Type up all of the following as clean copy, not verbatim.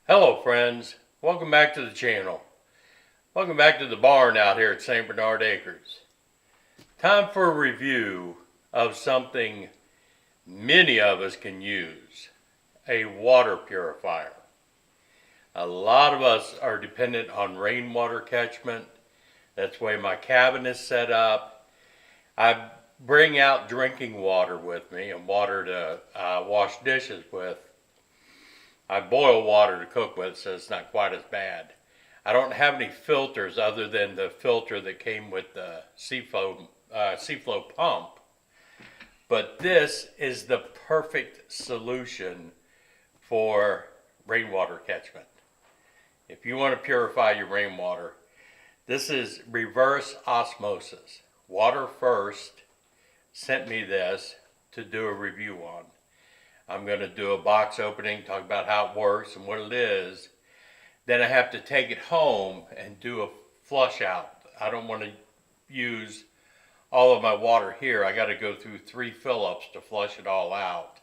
Hello friends, welcome back to the channel. Welcome back to the barn out here at St. Bernard Acres. Time for a review of something many of us can use, a water purifier. A lot of us are dependent on rainwater catchment. That's the way my cabin is set up. I bring out drinking water with me and water to wash dishes with. I boil water to cook with, so it's not quite as bad. I don't have any filters other than the filter that came with the seaflow pump. But this is the perfect solution for rainwater catchment. If you want to purify your rainwater, this is reverse osmosis. WaterFirst sent me this to do a review on. I'm going to do a box opening, talk about how it works and what it is. Then I have to take it home and do a flush out. I don't want to use all of my water here. I got to go through 3 fill-ups to flush it all out.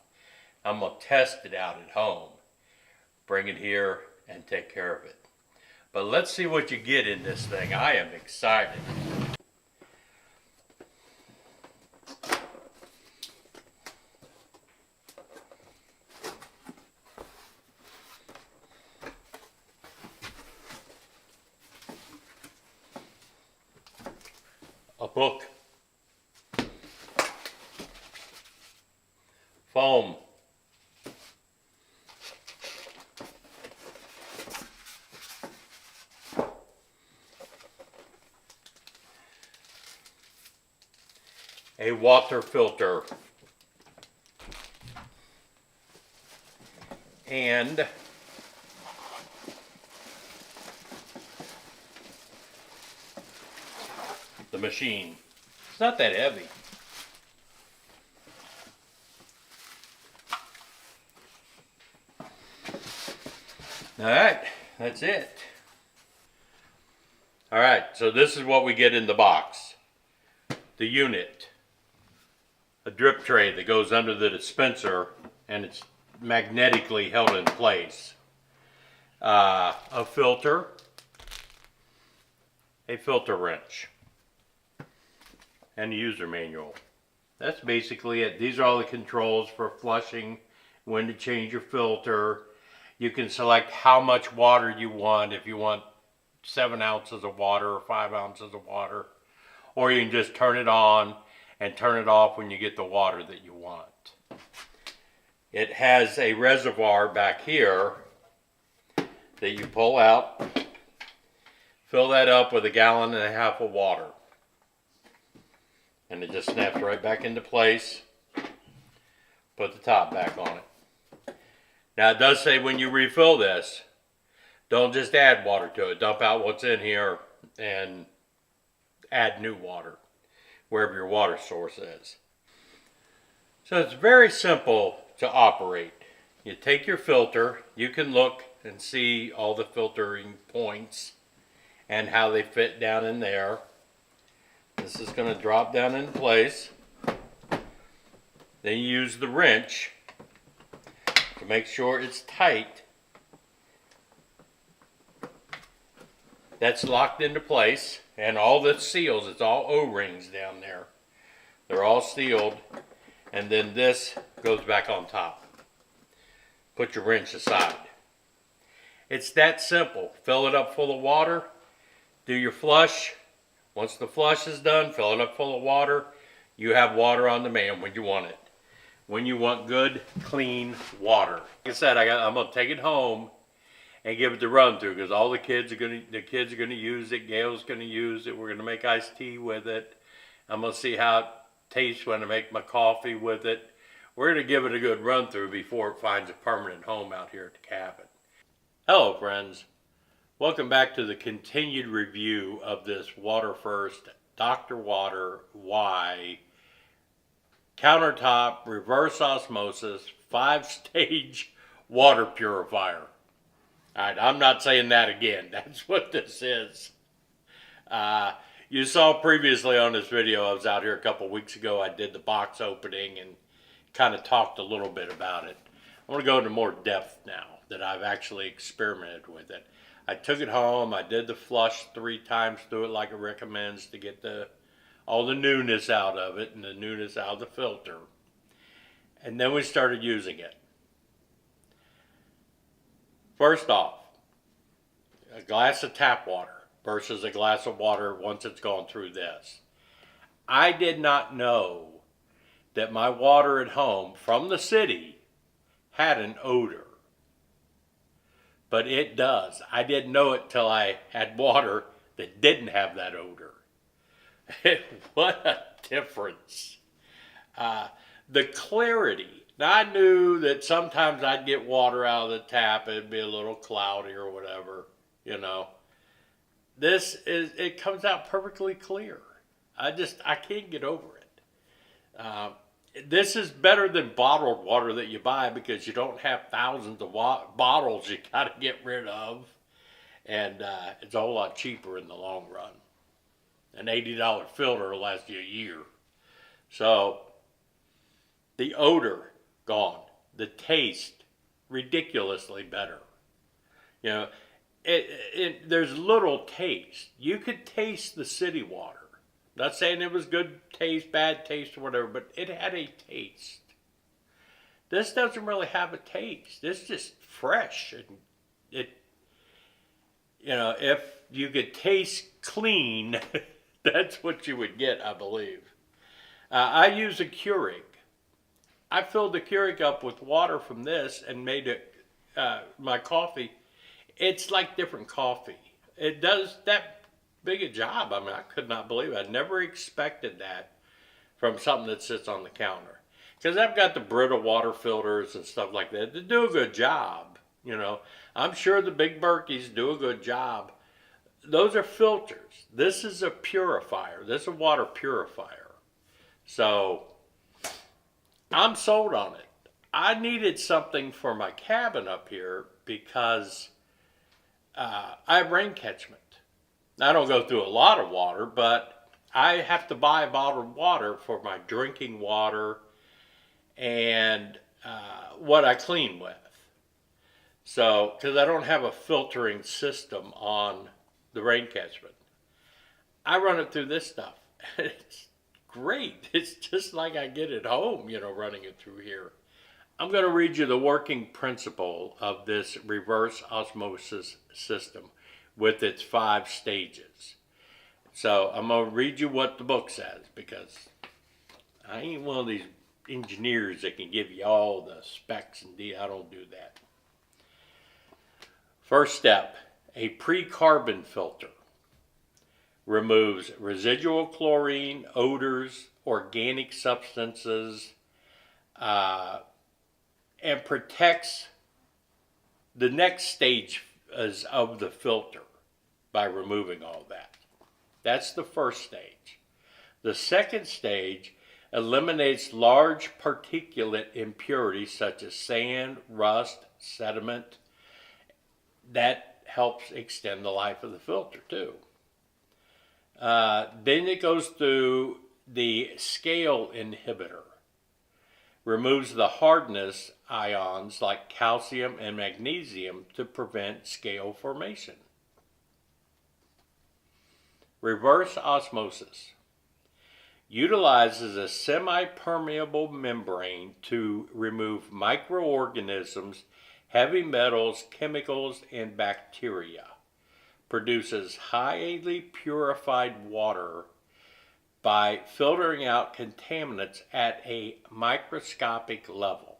I'm going to test it out at home, bring it here and take care of it. But let's see what you get in this thing. I am excited. A book, foam, a water filter, and the machine. It's not that heavy. Alright, that's it. Alright, so this is what we get in the box. The unit. A drip tray that goes under the dispenser and it's magnetically held in place. A filter. A filter wrench. And a user manual. That's basically it. These are all the controls for flushing, when to change your filter. You can select how much water you want, if you want 7 ounces of water or 5 ounces of water. Or you can just turn it on and turn it off when you get the water that you want. It has a reservoir back here that you pull out. Fill that up with 1.5 gallons of water. And it just snaps right back into place. Put the top back on it. Now it does say when you refill this, don't just add water to it. Dump out what's in here and add new water wherever your water source is. So it's very simple to operate. You take your filter. You can look and see all the filtering points and how they fit down in there. This is going to drop down in place. Then you use the wrench to make sure it's tight. That's locked into place. And all the seals, it's all O-rings down there. They're all sealed. And then this goes back on top. Put your wrench aside. It's that simple. Fill it up full of water. Do your flush. Once the flush is done, fill it up full of water. You have water on demand when you want it. When you want good, clean water. Like I said, I'm gonna take it home and give it the run through because all the kids are gonna use it. Gail's gonna use it. We're gonna make iced tea with it. I'm gonna see how it tastes when I make my coffee with it. We're gonna give it a good run through before it finds a permanent home out here at the cabin. Hello, friends. Welcome back to the continued review of this WaterFirst Dr. Water Y Countertop Reverse Osmosis 5-stage water purifier. Alright, I'm not saying that again. That's what this is. You saw previously on this video, I was out here a couple weeks ago. I did the box opening and kind of talked a little bit about it. I want to go into more depth now. that I've actually experimented with it. I took it home. I did the flush 3 times through it like it recommends to get all the newness out of it and the newness out of the filter. And then we started using it. First off, a glass of tap water versus a glass of water once it's gone through this. I did not know that my water at home from the city had an odor. But it does. I didn't know it till I had water that didn't have that odor. What a difference. The clarity. Now I knew that sometimes I'd get water out of the tap, it'd be a little cloudy or whatever, you know. It comes out perfectly clear. I can't get over it. This is better than bottled water that you buy because you don't have thousands of bottles you got to get rid of. And it's a whole lot cheaper in the long run. An $80 filter will last you a year. So, the odor, gone. The taste, ridiculously better. You know, there's little taste. You could taste the city water. Not saying it was good taste, bad taste, or whatever, but it had a taste. This doesn't really have a taste. It's just fresh. And if you could taste clean, that's what you would get, I believe. I use a Keurig. I filled the Keurig up with water from this and made it my coffee. It's like different coffee. It does that big a job. I mean, I could not believe it. I never expected that from something that sits on the counter. Because I've got the Brita water filters and stuff like that. They do a good job, you know. I'm sure the big Berkeys do a good job. Those are filters. This is a purifier. This is a water purifier. So, I'm sold on it. I needed something for my cabin up here because I have rain catchment. I don't go through a lot of water, but I have to buy bottled water for my drinking water and what I clean with. So, because I don't have a filtering system on the rain catchment. I run it through this stuff. It's great. It's just like I get at home, running it through here. I'm going to read you the working principle of this reverse osmosis system with its 5 stages. So I'm going to read you what the book says because I ain't one of these engineers that can give you all the specs and I don't do that. First step, a pre-carbon filter removes residual chlorine, odors, organic substances, and protects the next stage of the filter by removing all that. That's the first stage. The second stage eliminates large particulate impurities such as sand, rust, sediment. That helps extend the life of the filter too. Then it goes through the scale inhibitor. Removes the hardness ions like calcium and magnesium to prevent scale formation. Reverse osmosis utilizes a semi-permeable membrane to remove microorganisms, heavy metals, chemicals, and bacteria. Produces highly purified water by filtering out contaminants at a microscopic level.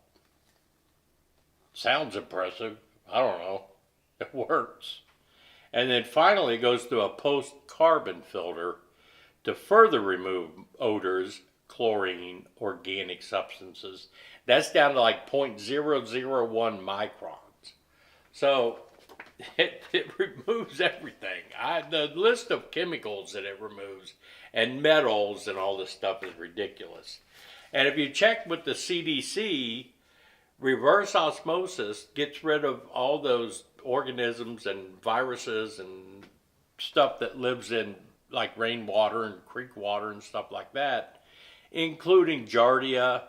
Sounds impressive. I don't know. It works. And then finally it goes through a post-carbon filter to further remove odors, chlorine, organic substances. That's down to like 0.001 microns. So it removes everything. The list of chemicals that it removes and metals and all this stuff is ridiculous. And if you check with the CDC, reverse osmosis gets rid of all those organisms and viruses and stuff that lives in like rainwater and creek water and stuff like that, including Giardia,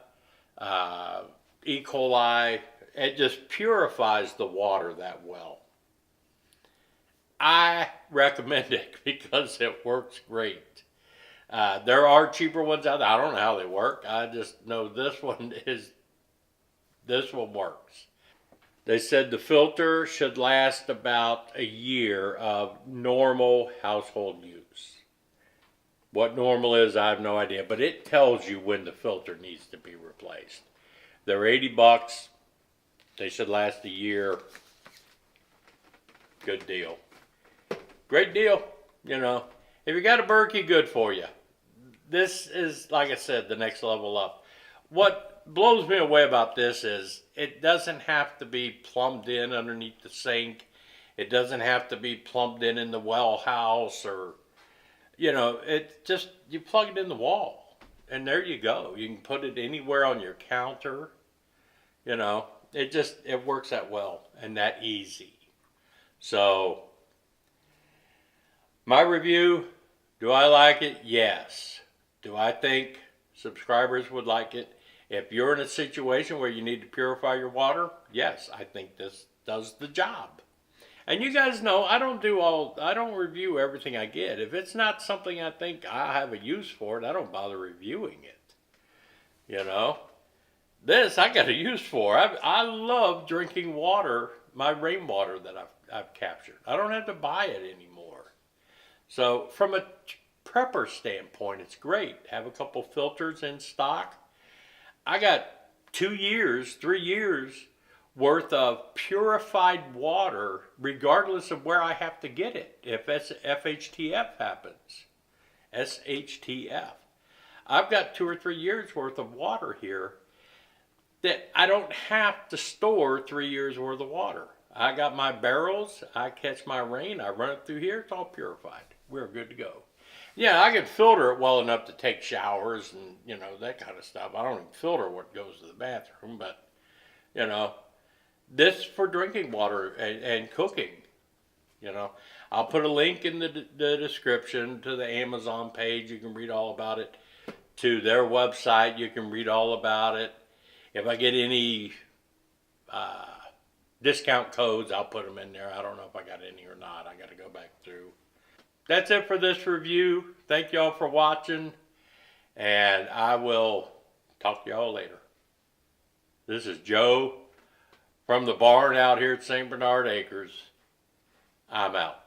E. coli, it just purifies the water that well. I recommend it because it works great. There are cheaper ones out there. I don't know how they work. I just know this one works. They said the filter should last about a year of normal household use. What normal is, I have no idea, but it tells you when the filter needs to be replaced. They're $80. They should last a year. Good deal. Great deal. You know, if you got a Berkey, good for you. This is, like I said, the next level up. What blows me away about this is it doesn't have to be plumbed in underneath the sink. It doesn't have to be plumbed in the well house, or, you know, it just, you plug it in the wall and there you go. You can put it anywhere on your counter. You know, it works that well and that easy. So, my review, do I like it? Yes. Do I think subscribers would like it? If you're in a situation where you need to purify your water, yes, I think this does the job. And you guys know I don't review everything I get. If it's not something I think I have a use for it, I don't bother reviewing it. You know, this I got a use for. I love drinking water, my rainwater that I've captured. I don't have to buy it anymore. So from a prepper standpoint, it's great. Have a couple filters in stock. I got 2 years, 3 years worth of purified water, regardless of where I have to get it. If FHTF happens, SHTF, I've got 2 or 3 years worth of water here that I don't have to store 3 years worth of water. I got my barrels, I catch my rain, I run it through here, it's all purified. We're good to go. Yeah, I can filter it well enough to take showers and, you know, that kind of stuff. I don't even filter what goes to the bathroom, but, you know, this for drinking water and cooking, you know. I'll put a link in the description to the Amazon page. You can read all about it. To their website, you can read all about it. If I get any discount codes, I'll put them in there. I don't know if I got any or not. I got to go back through. That's it for this review. Thank y'all for watching, and I will talk to y'all later. This is Joe from the barn out here at St. Bernard Acres. I'm out.